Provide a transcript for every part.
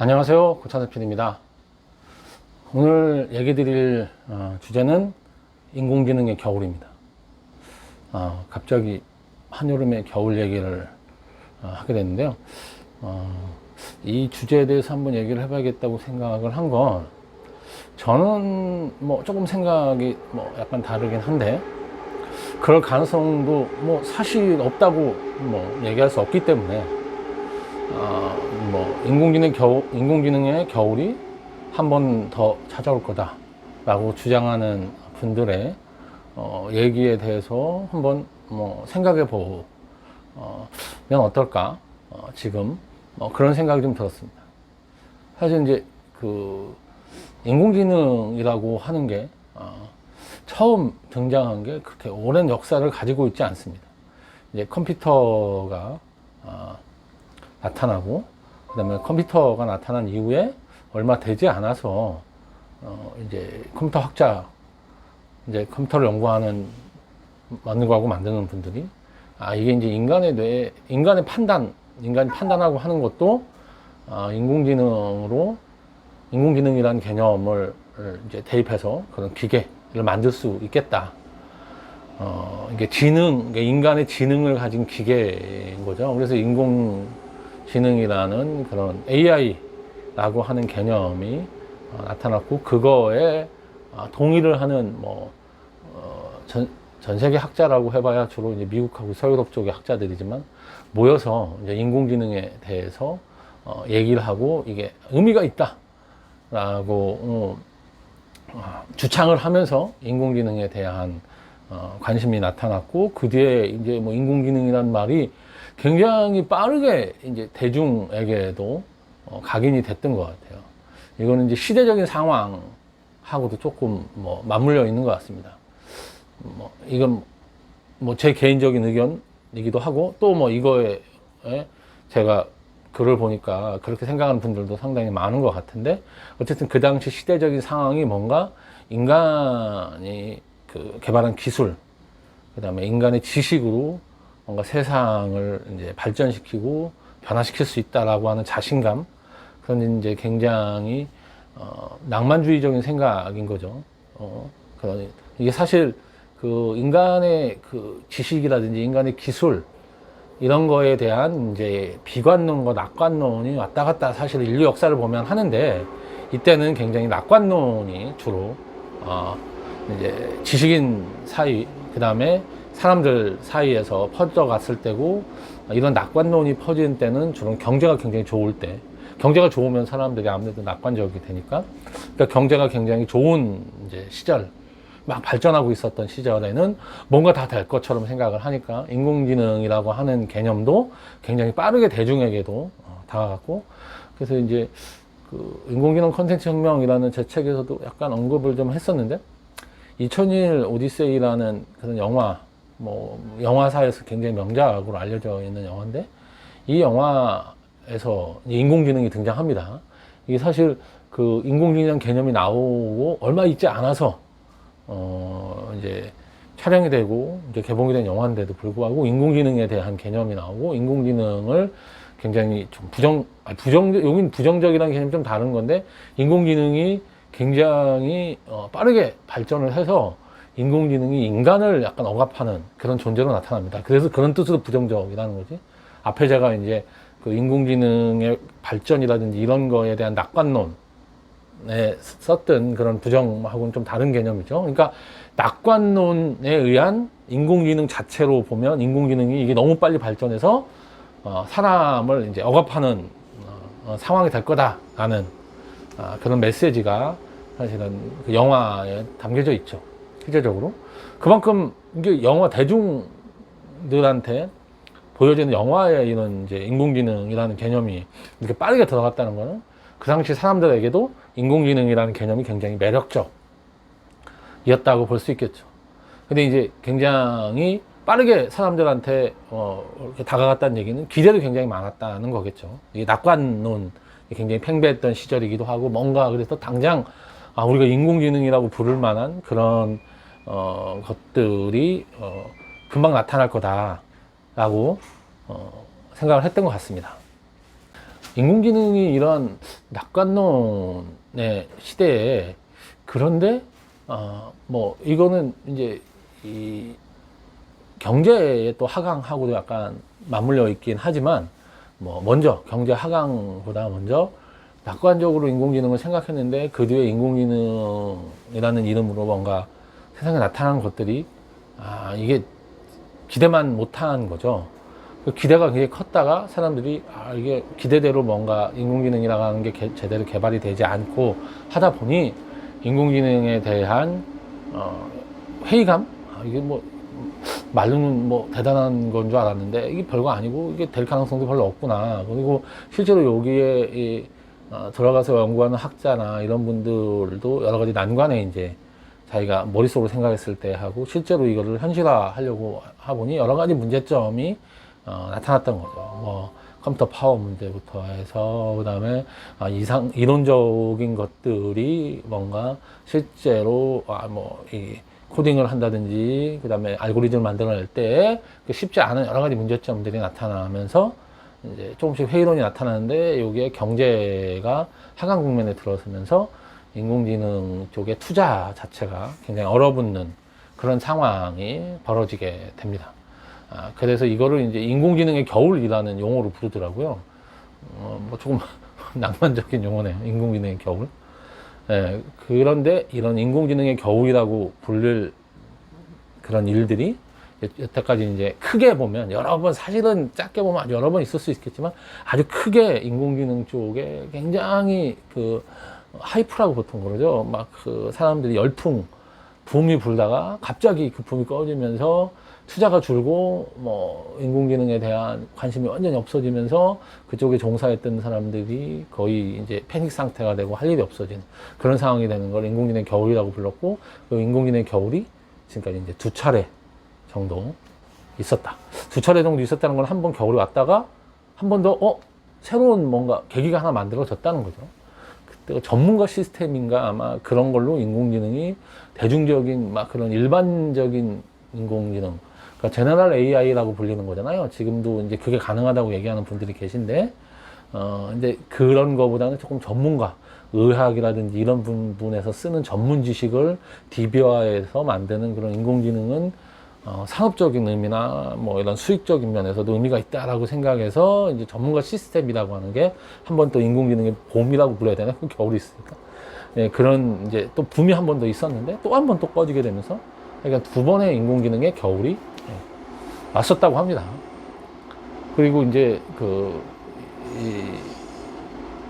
안녕하세요, 고찬섭 PD입니다. 오늘 얘기 드릴 주제는 인공지능의 겨울입니다. 갑자기 한여름의 겨울 얘기를 하게 됐는데요. 이 주제에 대해서 한번 얘기를 해봐야겠다고 생각을 한 건, 저는 조금 생각이 약간 다르긴 한데, 그럴 가능성도 사실 없다고 얘기할 수 없기 때문에, 인공지능의 겨울이 한 번 더 찾아올 거다라고 주장하는 분들의 얘기에 대해서 한번 생각해 보면 어떨까? 지금 그런 생각이 좀 들었습니다. 사실 이제 그 인공지능이라고 하는 게 처음 등장한 게 그렇게 오랜 역사를 가지고 있지 않습니다. 이제 컴퓨터가 나타나고, 그 다음에 컴퓨터가 나타난 이후에 얼마 되지 않아서 이제 컴퓨터 학자, 이제 컴퓨터를 만드는 분들이 이게 이제 인간의 뇌, 인간이 판단하고 하는 것도 인공지능이라는 개념을 이제 대입해서 그런 기계를 만들 수 있겠다. 이게 인간의 지능을 가진 기계인 거죠. 그래서 인공지능이라는 그런 AI라고 하는 개념이 나타났고, 그거에 동의를 하는 전 세계 학자라고 해봐야 주로 이제 미국하고 서유럽 쪽의 학자들이지만 모여서 이제 인공지능에 대해서 얘기를 하고 이게 의미가 있다라고 주창을 하면서 인공지능에 대한 관심이 나타났고, 그 뒤에 이제 인공지능이라는 말이 굉장히 빠르게 이제 대중에게도 각인이 됐던 것 같아요. 이거는 이제 시대적인 상황하고도 조금 맞물려 있는 것 같습니다. 이건 제 개인적인 의견이기도 하고, 또 이거에 제가 글을 보니까 그렇게 생각하는 분들도 상당히 많은 것 같은데, 어쨌든 그 당시 시대적인 상황이 뭔가 인간이 개발한 기술, 그 다음에 인간의 지식으로 뭔가 세상을 이제 발전시키고 변화시킬 수 있다라고 하는 자신감, 그런 이제 굉장히 낭만주의적인 생각인 거죠. 이게 사실 그 인간의 그 지식이라든지 인간의 기술, 이런 거에 대한 이제 비관론과 낙관론이 왔다 갔다 사실 인류 역사를 보면 하는데, 이때는 굉장히 낙관론이 주로 이제 지식인 사이, 그 다음에 사람들 사이에서 퍼져갔을 때고, 이런 낙관론이 퍼지는 때는 주로 경제가 굉장히 좋을 때, 경제가 좋으면 사람들이 아무래도 낙관적이 되니까, 그러니까 경제가 굉장히 좋은 이제 시절, 막 발전하고 있었던 시절에는 뭔가 다 될 것처럼 생각을 하니까 인공지능이라고 하는 개념도 굉장히 빠르게 대중에게도 다가갔고, 그래서 이제 그 인공지능 컨텐츠 혁명이라는 제 책에서도 약간 언급을 좀 했었는데, 2001 오디세이라는 그런 영화사에서 굉장히 명작으로 알려져 있는 영화인데, 이 영화에서 인공지능이 등장합니다. 이게 사실 그 인공지능 개념이 나오고 얼마 있지 않아서 이제 촬영이 되고 이제 개봉이 된 영화인데도 불구하고 인공지능에 대한 개념이 나오고, 인공지능을 굉장히 좀 여긴 부정적이라는 개념이 좀 다른 건데, 인공지능이 굉장히 빠르게 발전을 해서 인공지능이 인간을 약간 억압하는 그런 존재로 나타납니다. 그래서 그런 뜻으로 부정적이라는 거지. 앞에 제가 이제 그 인공지능의 발전이라든지 이런 거에 대한 낙관론에 썼던 그런 부정하고는 좀 다른 개념이죠. 그러니까 낙관론에 의한 인공지능 자체로 보면 인공지능이 이게 너무 빨리 발전해서 사람을 이제 억압하는 상황이 될 거다라는 그런 메시지가 사실은 그 영화에 담겨져 있죠. 실제적으로. 그만큼 이게 대중들한테 보여지는 영화에 이런 이제 인공지능이라는 개념이 이렇게 빠르게 들어갔다는 거는 그 당시 사람들에게도 인공지능이라는 개념이 굉장히 매력적이었다고 볼 수 있겠죠. 근데 이제 굉장히 빠르게 사람들한테 이렇게 다가갔다는 얘기는 기대도 굉장히 많았다는 거겠죠. 이게 낙관론이 굉장히 팽배했던 시절이기도 하고, 뭔가 그래서 당장 우리가 인공지능이라고 부를 만한 그런 것들이 금방 나타날 거다라고 생각을 했던 것 같습니다. 인공지능이 이런 낙관론의 시대에, 그런데 뭐 이거는 이제 이 경제에 또 하강하고도 약간 맞물려 있긴 하지만, 뭐 먼저 경제 하강보다 먼저 낙관적으로 인공지능을 생각했는데 그 뒤에 인공지능이라는 이름으로 뭔가 세상에 나타난 것들이 이게 기대만 못한 거죠. 그 기대가 굉장히 컸다가 사람들이 이게 기대대로 뭔가 인공지능이라고 하는 게 제대로 개발이 되지 않고 하다 보니 인공지능에 대한 회의감, 이게 뭐 말로는 뭐 대단한 건 줄 알았는데 이게 별거 아니고 이게 될 가능성도 별로 없구나. 그리고 실제로 여기에 들어가서 연구하는 학자나 이런 분들도 여러 가지 난관에 이제 자기가 머릿속으로 생각했을 때 하고 실제로 이거를 현실화 하려고 하보니 여러 가지 문제점이 나타났던 거죠. 뭐 컴퓨터 파워 문제부터 해서 그다음에 이론적인 것들이 뭔가 실제로 이 코딩을 한다든지 그다음에 알고리즘을 만들어낼 때 쉽지 않은 여러 가지 문제점들이 나타나면서 이제 조금씩 회의론이 나타나는데 여기에 경제가 하강 국면에 들어서면서 인공지능 쪽의 투자 자체가 굉장히 얼어붙는 그런 상황이 벌어지게 됩니다. 그래서 이거를 이제 인공지능의 겨울이라는 용어로 부르더라고요. 뭐 조금 낭만적인 용어네요. 인공지능의 겨울. 예, 그런데 이런 인공지능의 겨울이라고 부를 그런 일들이 여태까지 이제 크게 보면 여러 번, 사실은 작게 보면 아주 여러 번 있을 수 있겠지만 아주 크게 인공지능 쪽에 굉장히 그 하이프라고 보통 그러죠. 막 그 사람들이 붐이 불다가 갑자기 그 붐이 꺼지면서 투자가 줄고 뭐 인공지능에 대한 관심이 완전히 없어지면서 그쪽에 종사했던 사람들이 거의 이제 패닉 상태가 되고 할 일이 없어지는 그런 상황이 되는 걸 인공지능의 겨울이라고 불렀고, 그 인공지능의 겨울이 지금까지 이제 2차례 정도 있었다. 2차례 정도 있었다는 건 한 번 겨울이 왔다가 한 번 더 새로운 뭔가 계기가 하나 만들어졌다는 거죠. 그때 전문가 시스템인가 아마 그런 걸로 인공지능이 대중적인 막 그런 일반적인 인공지능, 그러니까 제너럴 AI라고 불리는 거잖아요. 지금도 이제 그게 가능하다고 얘기하는 분들이 계신데, 이제 그런 거보다는 조금 전문가, 의학이라든지 이런 부분에서 쓰는 전문 지식을 DB화해서 만드는 그런 인공지능은 상업적인 의미나 뭐 이런 수익적인 면에서도 의미가 있다라고 생각해서 이제 전문가 시스템이라고 하는 게 한 번 또 인공지능의 봄이라고 불러야 되나? 그 겨울이 있으니까. 네, 그런 이제 또 붐이 한 번 더 있었는데 또 한 번 또 꺼지게 되면서, 그러니까 2번의 인공지능의 겨울이 왔었다고 합니다. 그리고 이제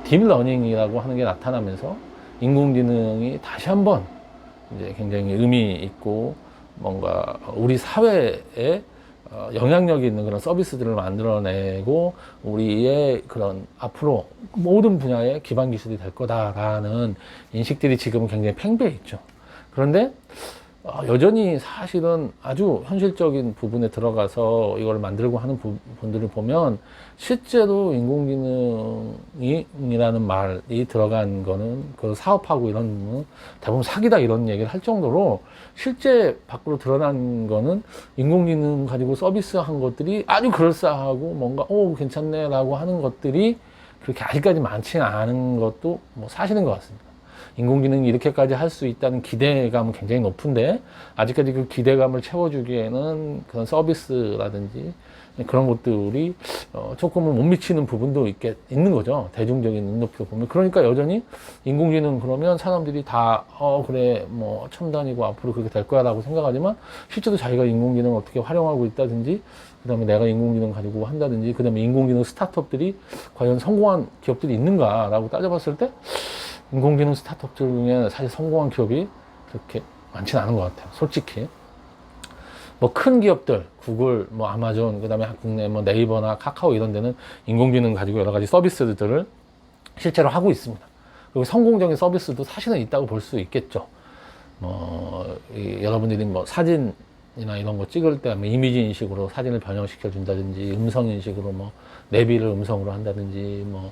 딥러닝이라고 하는 게 나타나면서 인공지능이 다시 한번 이제 굉장히 의미 있고 뭔가 우리 사회에 영향력이 있는 그런 서비스들을 만들어내고 우리의 그런 앞으로 모든 분야의 기반 기술이 될 거다라는 인식들이 지금 굉장히 팽배해 있죠. 그런데 여전히 사실은 아주 현실적인 부분에 들어가서 이걸 만들고 하는 분들을 보면 실제로 인공지능이라는 말이 들어간 거는 그 사업하고 이런 부분은 대부분 사기다 이런 얘기를 할 정도로 실제 밖으로 드러난 거는 인공지능 가지고 서비스한 것들이 아주 그럴싸하고 뭔가 괜찮네 라고 하는 것들이 그렇게 아직까지 많지는 않은 것도 뭐 사실인 것 같습니다. 인공지능이 이렇게까지 할 수 있다는 기대감은 굉장히 높은데 아직까지 그 기대감을 채워주기에는 그런 서비스라든지 그런 것들이 조금은 못 미치는 부분도 있는 거죠. 대중적인 눈높이로 보면. 그러니까 여전히 인공지능 그러면 사람들이 다 그래 뭐 첨단이고 앞으로 그렇게 될 거야 라고 생각하지만 실제로 자기가 인공지능을 어떻게 활용하고 있다든지 그 다음에 내가 인공지능 가지고 한다든지 그 다음에 인공지능 스타트업들이 과연 성공한 기업들이 있는가 라고 따져봤을 때 인공지능 스타트업들 중에 사실 성공한 기업이 그렇게 많지는 않은 것 같아요. 솔직히. 뭐 큰 기업들, 구글, 뭐 아마존, 그 다음에 국내 뭐 네이버나 카카오 이런 데는 인공지능 가지고 여러 가지 서비스들을 실제로 하고 있습니다. 그리고 성공적인 서비스도 사실은 있다고 볼 수 있겠죠. 여러분들이 뭐 사진이나 이런 거 찍을 때 뭐 이미지 인식으로 사진을 변형시켜 준다든지 음성 인식으로 뭐 내비를 음성으로 한다든지 뭐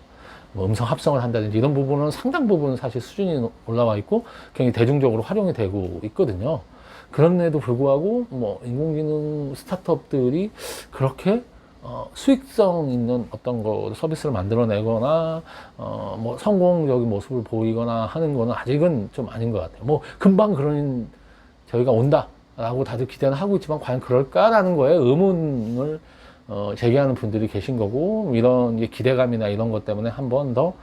음성 합성을 한다든지 이런 부분은 상당 부분 사실 수준이 올라와 있고 굉장히 대중적으로 활용이 되고 있거든요. 그런데도 불구하고 뭐 인공지능 스타트업들이 그렇게 수익성 있는 어떤 거 서비스를 만들어내거나 뭐 성공적인 모습을 보이거나 하는 거는 아직은 좀 아닌 것 같아요. 뭐 금방 그런 저희가 온다라고 다들 기대는 하고 있지만 과연 그럴까라는 거에 의문을 제기하는 분들이 계신 거고, 이런 기대감이나 이런 것 때문에 한 번 더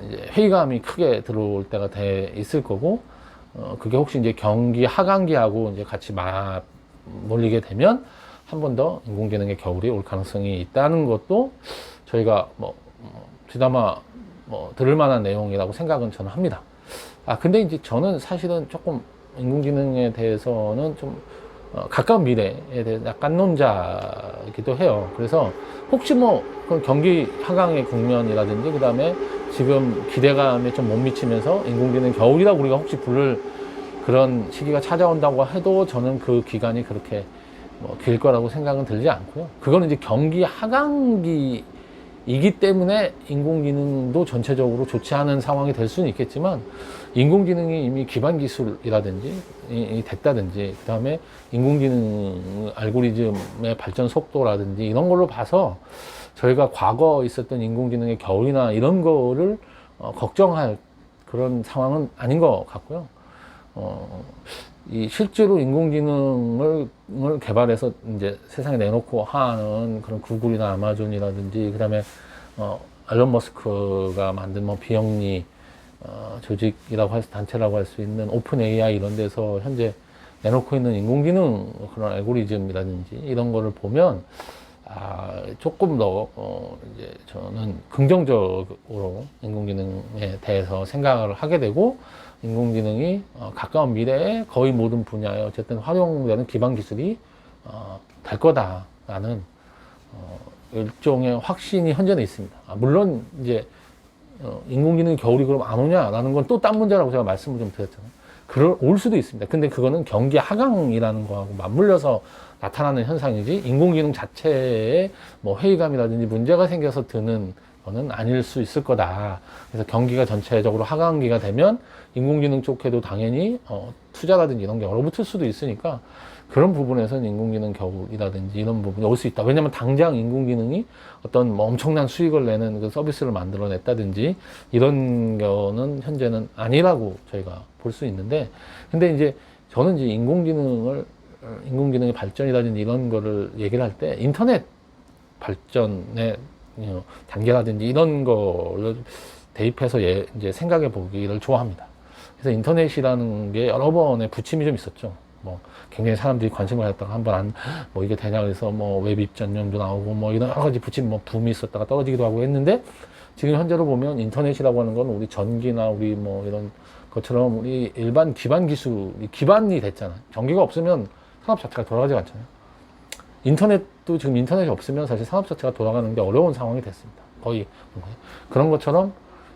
이제 회의감이 크게 들어올 때가 돼 있을 거고, 그게 혹시 이제 경기 하강기하고 이제 같이 맞물리게 되면 한 번 더 인공지능의 겨울이 올 가능성이 있다는 것도 저희가 그나마 들을 만한 내용이라고 생각은 저는 합니다. 근데 이제 저는 사실은 조금 인공지능에 대해서는 좀 가까운 미래에 대해 약간 논자이기도 해요. 그래서 혹시 그 경기 하강의 국면이라든지, 그 다음에 지금 기대감에 좀 못 미치면서 인공지능 겨울이라고 우리가 혹시 부를 그런 시기가 찾아온다고 해도 저는 그 기간이 그렇게 길 거라고 생각은 들지 않고요. 그거는 이제 경기 하강기이기 때문에 인공지능도 전체적으로 좋지 않은 상황이 될 수는 있겠지만, 인공지능이 이미 기반 기술이라든지 됐다든지, 그 다음에 인공지능 알고리즘의 발전 속도라든지 이런 걸로 봐서 저희가 과거 있었던 인공지능의 겨울이나 이런 거를 걱정할 그런 상황은 아닌 것 같고요. 실제로 인공지능을 개발해서 이제 세상에 내놓고 하는 그런 구글이나 아마존이라든지, 그 다음에 앨런 머스크가 만든 비영리 조직이라고 단체라고 할 수 있는 오픈 AI 이런 데서 현재 내놓고 있는 인공지능 그런 알고리즘이라든지 이런 거를 보면 조금 더 이제 저는 긍정적으로 인공지능에 대해서 생각을 하게 되고, 인공지능이 가까운 미래에 거의 모든 분야에 어쨌든 활용되는 기반 기술이 될 거다라는 일종의 확신이 현재는 있습니다. 물론 이제 인공지능 겨울이 그럼 안 오냐라는 건 또 딴 문제라고 제가 말씀을 좀 드렸잖아요. 올 수도 있습니다. 근데 그거는 경기 하강이라는 거하고 맞물려서 나타나는 현상이지, 인공지능 자체에 회의감이라든지 문제가 생겨서 드는 거는 아닐 수 있을 거다. 그래서 경기가 전체적으로 하강기가 되면 인공지능 쪽에도 당연히 투자라든지 이런 게 얼어붙을 수도 있으니까, 그런 부분에서는 인공지능 겨울이라든지 이런 부분이 올 수 있다. 왜냐하면 당장 인공지능이 어떤 엄청난 수익을 내는 그 서비스를 만들어냈다든지 이런 거는 현재는 아니라고 저희가 볼 수 있는데, 근데 이제 저는 이제 인공지능의 발전이라든지 이런 거를 얘기를 할 때 인터넷 발전의 단계라든지 이런 거를 대입해서 이제 생각해 보기를 좋아합니다. 그래서 인터넷이라는 게 여러 번의 부침이 좀 있었죠. 굉장히 사람들이 관심을 갖다가 한번 이게 되냐 그래서 웹 입점용도 나오고 이런 여러 가지 부침 붐이 있었다가 떨어지기도 하고 했는데, 지금 현재로 보면 인터넷이라고 하는 건 우리 전기나 우리 이런 것처럼 우리 일반 기반 기술이 기반이 됐잖아요. 전기가 없으면 산업 자체가 돌아가지 않잖아요. 인터넷도 지금 인터넷이 없으면 사실 산업 자체가 돌아가는 게 어려운 상황이 됐습니다. 거의 그런 것처럼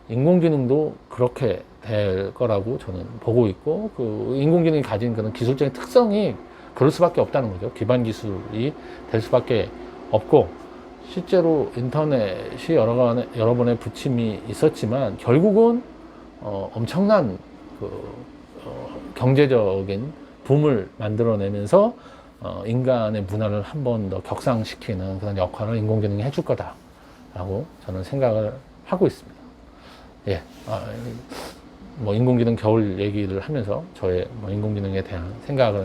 인공지능도 그렇게 될 거라고 저는 보고 있고, 그 인공지능이 가진 그런 기술적인 특성이 그럴 수밖에 없다는 거죠. 기반 기술이 될 수밖에 없고, 실제로 인터넷이 여러 번의 부침이 있었지만 결국은 엄청난 경제적인 붐을 만들어내면서 인간의 문화를 한 번 더 격상시키는 그런 역할을 인공지능이 해줄 거다라고 저는 생각을 하고 있습니다. 예, 인공지능 겨울 얘기를 하면서 저의 인공지능에 대한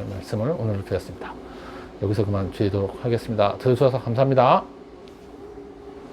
말씀을 오늘 드렸습니다. 여기서 그만 드리도록 하겠습니다. 들어주셔서 감사합니다.